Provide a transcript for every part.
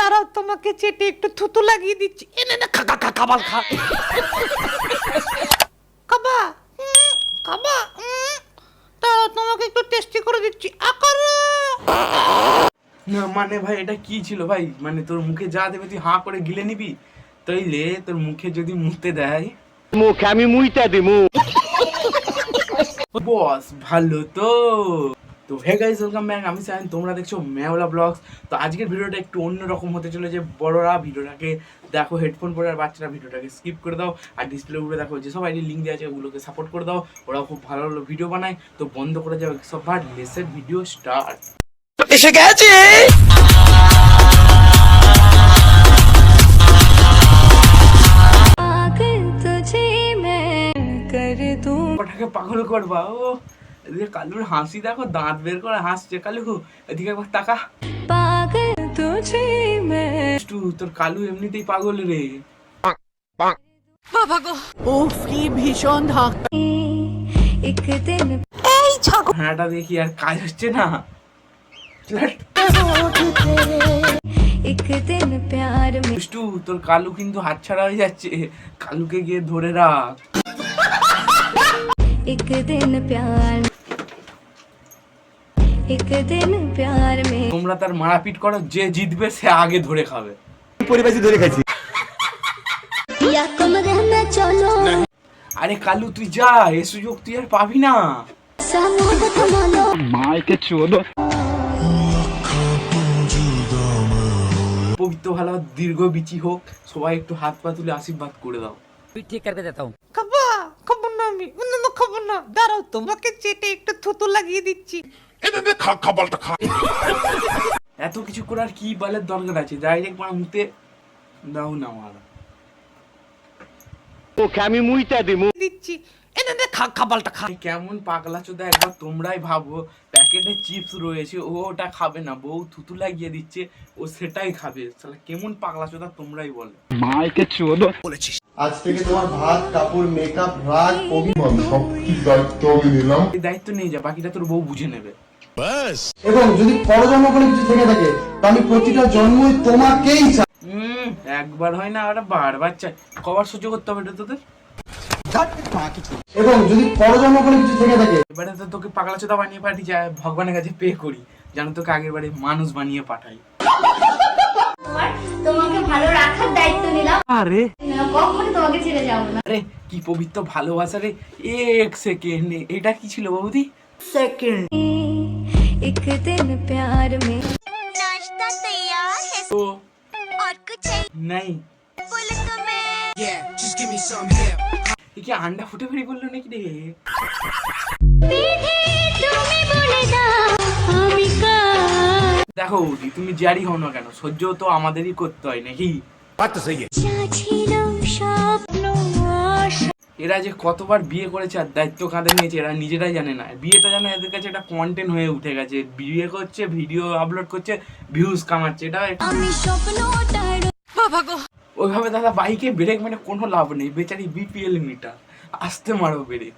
দাঁড়াও তোমাকে চেটে একটু থুতু লাগিয়ে দিচ্ছি। এনে না খা খা খাবার খা খাবা খাবা। দাঁড়াও তোমাকে একটু টেস্টি করে দিচ্ছি। না মানে ভাই এটা কি ছিল ভাই? মানে তোর মুখে যা দেবে তুই হাঁ করে গিলে নিবি? তাইলে তোর মুখে যদি মুতে দেয় মুখে আমি মুইতা দিমু। বস ভালো তো। তো হে গাইস, ওয়েলকাম ব্যাক। আমি সায়ন, তোমরা দেখছো ম্যাওলা ব্লগস। তো আজকের ভিডিওটা একটু অন্যরকম হতে চলেছে। বড়রা ভিডিওটাকে দেখো হেডফোন পরে, আর বাচ্চারা ভিডিওটাকে স্কিপ করে দাও। আর ডিসপ্লে উপরে দেখো যেসব আইডি লিঙ্ক দেওয়া আছে ওগুলোকে সাপোর্ট করে দাও। ওরা খুব ভালো ভালো ভিডিও বানায়। তো বন্ধ করে যাও সব ভাট, লেসের ভিডিও স্টার্ট। এসে গেছে ওটাকে পাগল করবা। ও এদিকে কালুর হাসি দেখো, দাঁত বের করে হাসছে কালু। এদিকে একবার তাকা। তোর কালু এমনিতেই পাগল রে। বাবা গো, উফ কি ভীষণ ধাক্কা। এই ছাগল হ্যাঁটা দেখি আর কাজ হচ্ছে না। দুষ্টু, তোর কালু কিন্তু হাতছাড়া হয়ে যাচ্ছে। কালুকে গিয়ে ধরে রাখ। তোমরা তার মারাপিট করো, যে জিতবে সে আগে ধরে খাবে। পরিবেশই ধরে খাইছি। আরে কালু তুই যা, এ সুযোগ তুই আর পাবি না। মাইকে চোদো। পবিত্র ভালো দীর্ঘ বিচি হোক। সবাই একটু হাত পা তুলে আশীর্বাদ করে দাও। ঠিক করে দেতা হুম। খাবা খাবো না আমি, অন্য খাবো না। দাঁড়াও তোমাকে চেটে একটু থুতু লাগিয়ে দিচ্ছি। এত কিছু করার কি বলের দরকার আছে? ডাইরেক্ট মানে মুতে দাও না মারা। মুখে আমি মুইতা দিমু। দিচ্ছি এনে নে খা খাবারটা খা। কেমন পাগলা চোদা, একবার তোমরাই ভাবো। প্যাকেটে চিপস রয়েছে, ও ওটা খাবে না, বউ থুতু লাগিয়ে দিচ্ছে, ও সেটাই খাবে। শালা কেমন পাগলা চোদা তোমরাই বলো। মাইকে চোদো। আজ থেকে তোমার ভাত কাপড় মেকআপ রাগ অভিমান সবকিছু দায়িত্ব আমি নিলাম। এই দায়িত্ব নিয়ে যা, বাকিটা তোর বউ বুঝে নেবে। এবং যদি পরজন্ম বলে কিছু থেকে থাকে তা আমি প্রতিটা জন্মই তোমাকেই চাই। একবার হয় না, ওটা বারবার চাই। কবার সহ্য করতে হবে এটা তোদের? এবং যদি পরজন্ম বলে কিছু থেকে থাকে এবারে তো তোকে পাগলা চোদা বানিয়ে পাঠিয়ে যায়, ভগবানের কাছে পে করি যেন তোকে আগের বারে মানুষ বানিয়ে পাঠাই। তোমাকে ভালো রাখার দায়িত্ব নিলাম। আরে কখনো তোমাকে ছেড়ে যাবো না। আরে কি পবিত্র ভালোবাসা রে। এক সেকেন্ড, এটা কি ছিল বৌদি? সেকেন্ড एक दिन प्यार में नाश्ता तैयार है ও और कुछ चाहिए নাই। बोले तो मैं এ কি আন্ডা ফুটে ফেরি বললো নাকি রে? তুমি বলে দাও আমি কার দেখো বৌদি, তুমি যারই হও না কেন, সহ্য তো আমাদেরই করতে হয় নাকি? ছিল স্বপ্ন আশা এরা যে কতবার বিয়ে করেছে আর দায়িত্ব কাঁধে নিয়েছে, এরা নিজেরাই জানে না। বিয়েটা যেন এদের কাছে একটা কন্টেন্ট হয়ে উঠে গেছে। বিয়ে করছে, ভিডিও আপলোড করছে, ভিউজ কামাচ্ছে। এটা আমি স্বপ্নটার বাবা গো, ওইভাবে দাদা বাইকে ব্রেক মানে কোনো লাভ নেই। বেচারি বিপিএল মিটার, আসতে মারো ব্রেক।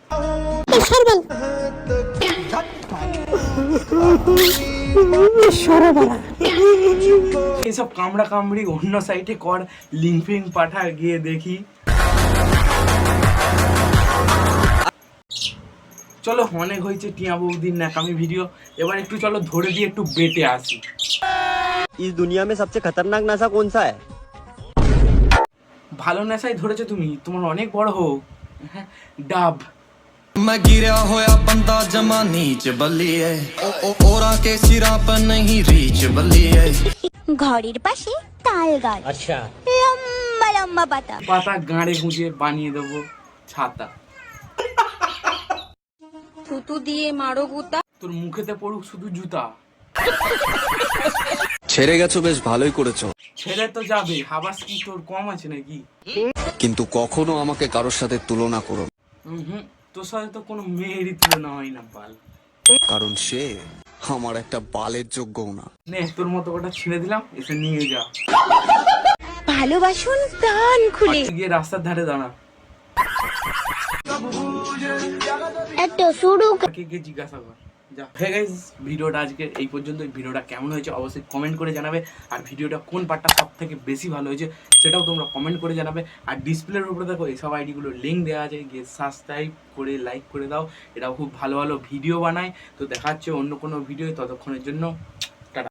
এসব কামড়া কামড়ি অন্য সাইডে কর, লিঙ্ক ফিঙ্ক পাঠা, গিয়ে দেখি। চলো অনেক হয়েছে টিয়া বৌদির ন্যাকামি ভিডিও। এবার একটু চলো ধরে দিয়ে একটু বেটে আসি। इस दुनिया में सबसे खतरनाक नशा कौन सा है? ভালো নেশাই ধরেছো তুমি, তোমার অনেক বড় হোক। হ্যাঁ, ডাব। मैं गिरा होया बंदा जमा नीच बलिए ओरा के सिरा पर नहीं रीच बलिए ঘড়ির পাশে তাল গাছ। আচ্ছা লম্বা লম্বা পাতা। পাতা গাঁড়ে গুঁজে বানিয়ে দেবো ছাতা। থুতু দিয়ে মারো গুতা। তোর মুখেতে পড়ুক শুধু জুতা। ছেড়ে গেছো, বেশ ভালোই করেছো, ছেড়ে তো যাবে, হাবাস কি তোর কম আছে নাকি? কিন্তু কখনো আমাকে কারোর সাথে তুলনা করো না, হুম, তোর সাথে তো কোনো মেয়েরই তুলনা হয় না বাল। কারণ সে আমার একটা বালের যোগ্যও না। নে তোর মতো ওটা ছেড়ে দিলাম, এসে নিয়ে যা। ভালোবাসুন প্রাণ খুলে। গিয়ে রাস্তার ধারে দাঁড়া। একটা শুরু কে জিজ্ঞাসা কর, যা হে গাইস, ভিডিওটা আজকে এই পর্যন্ত। ভিডিওটা কেমন হয়েছে অবশ্যই কমেন্ট করে জানাবে, আর ভিডিওটা কোন পার্টটা সব থেকে বেশি ভালো হয়েছে সেটাও তোমরা কমেন্ট করে জানাবে। আর ডিসপ্লের উপরে দেখো এইসব আইডিগুলো লিঙ্ক দেওয়া আছে, গিয়ে সাবস্ক্রাইব করে লাইক করে দাও। এটাও খুব ভালো ভালো ভিডিও বানায়। তো দেখা হচ্ছে অন্য কোনো ভিডিও, ততক্ষণের জন্য